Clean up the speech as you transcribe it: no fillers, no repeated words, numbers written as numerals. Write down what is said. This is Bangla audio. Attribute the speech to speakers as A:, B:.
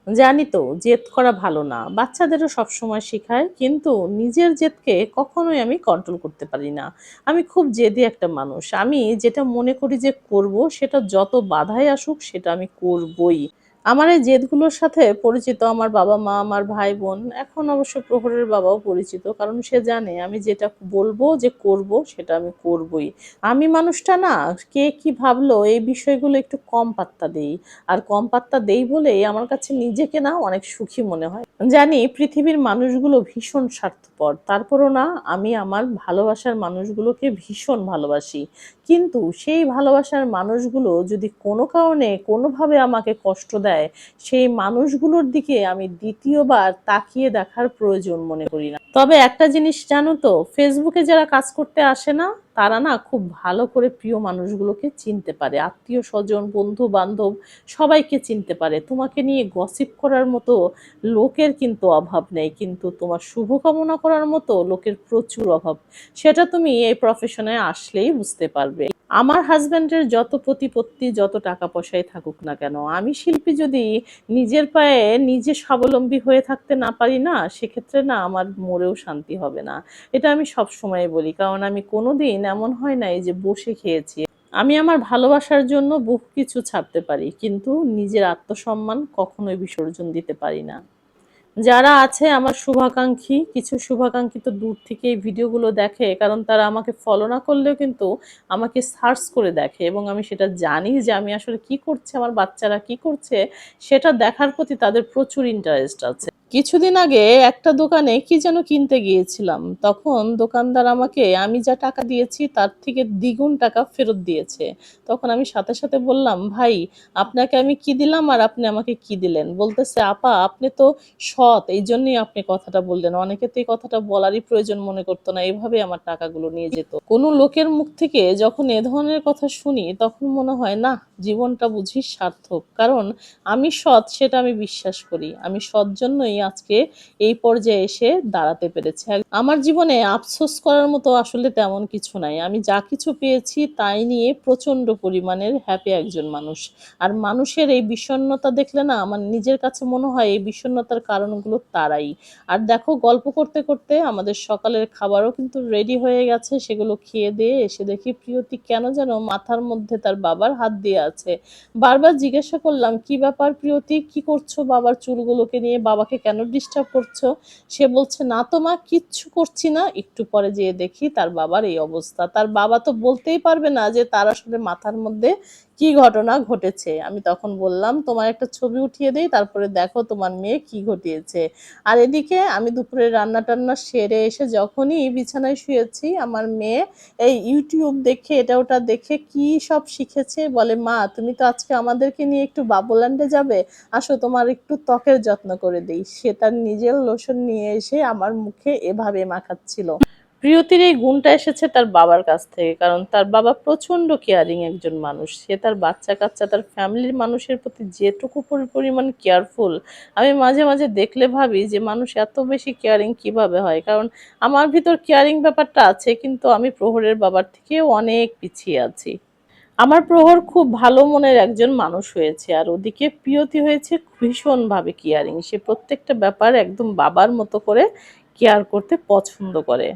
A: জানি তো জেদ করা ভালো না। বাচ্চাদেরও সবসময় শেখায়। কিন্তু নিজের জেদকে কখনোই আমি কন্ট্রোল করতে পারি না। আমি খুব জেদি একটা মানুষ। আমি যেটা মনে করি যে করব সেটা যত বাধাই আসুক সেটা আমি করবই। আমার এই জেদগুলোর সাথে পরিচিত আমার বাবা-মা, আমার ভাই-বোন, এখন অবশ্য প্রহরের বাবাও পরিচিত। কারণ সে জানে আমি যেটা বলব যে করব সেটা আমি করবই। আমি মানুষটা না কে কি ভাবলো এই বিষয়গুলো একটু কম পাত্তা দেই। আর কম পাত্তা দেই বলেই আমার কাছে নিজেকে না অনেক সুখী মনে হয়। জানি পৃথিবীর মানুষগুলো ভীষণ স্বার্থপর। তারপরও না আমি আমার ভালোবাসার মানুষগুলোকে ভীষণ ভালোবাসি। কিন্তু সেই ভালোবাসার মানুষগুলো যদি কোনো কারণে কোনোভাবে আমাকে কষ্ট দেয়, সেই মানুষগুলোর দিকে আমি দ্বিতীয়বার তাকিয়ে দেখার প্রয়োজন মনে করি না। তবে একটা জিনিস জানো তো, ফেসবুকে যারা কাজ করতে আসে না, তারা না খুব ভালো করে প্রিয় মানুষগুলোকে চিনতে পারে। আত্মীয়-স্বজন, বন্ধু-বান্ধব সবাইকে চিনতে পারে। তোমাকে নিয়ে গসিপ করার মতো লোকের কিন্তু অভাব নেই। কিন্তু তোমার শুভকামনা করার মতো লোকের প্রচুর অভাব। সেটা তুমি এই প্রফেশনে আসলেই বুঝতে পারবে। আমার হাসব্যান্ডের যত প্রতিপত্তি, যত টাকা পয়সাই থাকুক না কেন, আমি শিল্পী যদি নিজের পায়ে নিজে স্বাবলম্বী হয়ে থাকতে না পারি না, সেক্ষেত্রে না আমার মরেও শান্তি হবে না। এটা আমি সবসময় বলি। কারণ আমি কোনোদিন এমন হয় নাই যে বসে খেয়েছি। আমি আমার ভালোবাসার জন্য বহু কিছু ছাড়তে পারি। কিন্তু নিজের আত্মসম্মান কখনোই বিসর্জন দিতে পারি না। যারা আছে আমার শুভাকাঙ্ক্ষী, কিছু শুভাকাঙ্ক্ষী তো দূর থেকে এই ভিডিওগুলো দেখে। কারণ তারা আমাকে ফলো না করলেও কিন্তু আমাকে সার্চ করে দেখে এবং আমি সেটা জানি যে আমি আসলে কি করছি, আমার বাচ্চারা কি করছে সেটা দেখার প্রতি তাদের প্রচুর ইন্টারেস্ট আছে। কিছুদিন আগে একটা দোকানে কি যেন কিনতে গিয়েছিলাম। তখন দোকানদার আমাকে আমি যা টাকা দিয়েছি তার থেকে দ্বিগুণ টাকা ফেরত দিয়েছে। তখন আমি সাথে, সাথে বললাম, "ভাই, আপনাকে আমি কি দিলাম আর আপনি আমাকে কি দিলেন?" বলতেছে, "আপা, আপনি তো সৎ, এইজন্যই আপনি কথাটা বললেন। অনেকে তো এই কথাটা বলারই প্রয়োজন মনে করতো না। এভাবেই আমার টাকাগুলো নিয়ে যেত।" কোনো লোকের মুখ থেকে যখন এ ধরনের কথা শুনি তখন মনে হয় না, জীবনটা বুঝি সার্থক। কারণ আমি সৎ সেটা আমি বিশ্বাস করি। আমি সৎ জন্যই আজকে এই পর্যায়ে এসে দাঁড়াতে পেরেছি। আমার জীবনে আফসোস করার মতো আসলে তেমন কিছু নাই। আমি যা কিছু পেয়েছি তাই নিয়ে প্রচন্ড পরিমাণের হ্যাপি একজন মানুষ। আর মানুষের এই বিষণ্ণতা দেখলে না আমার নিজের কাছে মনে হয় এই বিষণ্ণতার কারণগুলো তারাই। আর দেখো, গল্প করতে, করতে আমাদের সকালের খাবারও কিন্তু রেডি হয়ে গেছে। সেগুলো খেয়ে দিয়ে এসে দেখি প্রিয়তি কেন যেন মাথার মধ্যে তার বাবার হাত দিয়ে আছে। বারবার জিজ্ঞাসা করলাম, "কি ব্যাপার প্রিয়তি? কি করছো বাবার চুলগুলোকে নিয়ে? বাবাকে কেন ডিস্টার্ব করছো?" সে বলছে, "না তো মা, কিচ্ছু করছি না।" একটু পরে যেয়ে দেখি তার বাবার এই অবস্থা। তার বাবা তো বলতেই পারবে না যে তার আসলে মাথার মধ্যে কি ঘটনা ঘটেছে। আমি তখন বললাম, "তোমার একটা ছবি উঠিয়ে দেই, তারপরে দেখো তোমার মেয়ে কি ঘটিয়েছে।" আর এদিকে আমি দুপুরে রান্না-টান্না সেরে এসে যখনই বিছানায় শুয়েছি, আমার মেয়ে এই YouTube দেখে এটা ওটা দেখে কি সব শিখেছে। বলে, "মা, তুমি তো আজকে আমাদেরকে নিয়ে একটু বাবুল্যান্ডে যাবে। আসো তোমার একটু ত্বকের যত্ন করে দেই।" সে তার নিজের লোশন নিয়ে এসে আমার মুখে এভাবে মাখাচ্ছিল। প্রিয়তির এই গুণটা এসেছে তার বাবার কাছ থেকে। কারণ তার বাবা প্রচন্ড কেয়ারিং একজন মানুষ। সে তার বাচ্চা-কাচ্চা, তার ফ্যামিলির মানুষের প্রতি যেটুকু পরিমাণ কেয়ারফুল, আমি মাঝে, মাঝে দেখলে ভাবি যে মানুষ এত বেশি কেয়ারিং কিভাবে হয়? কারণ আমার ভিতর কেয়ারিং ব্যাপারটা আছে, কিন্তু আমি প্রহরের বাবার থেকেও অনেক পিছিয়ে আছি। আমার প্রহর খুব ভালো মনের একজন মানুষ হয়েছে। আর ওদিকে প্রিয়তি হয়েছে ভীষণভাবে কেয়ারিং। সে প্রত্যেকটা ব্যাপার একদম বাবার মতো করে কেয়ার করতে পছন্দ করে।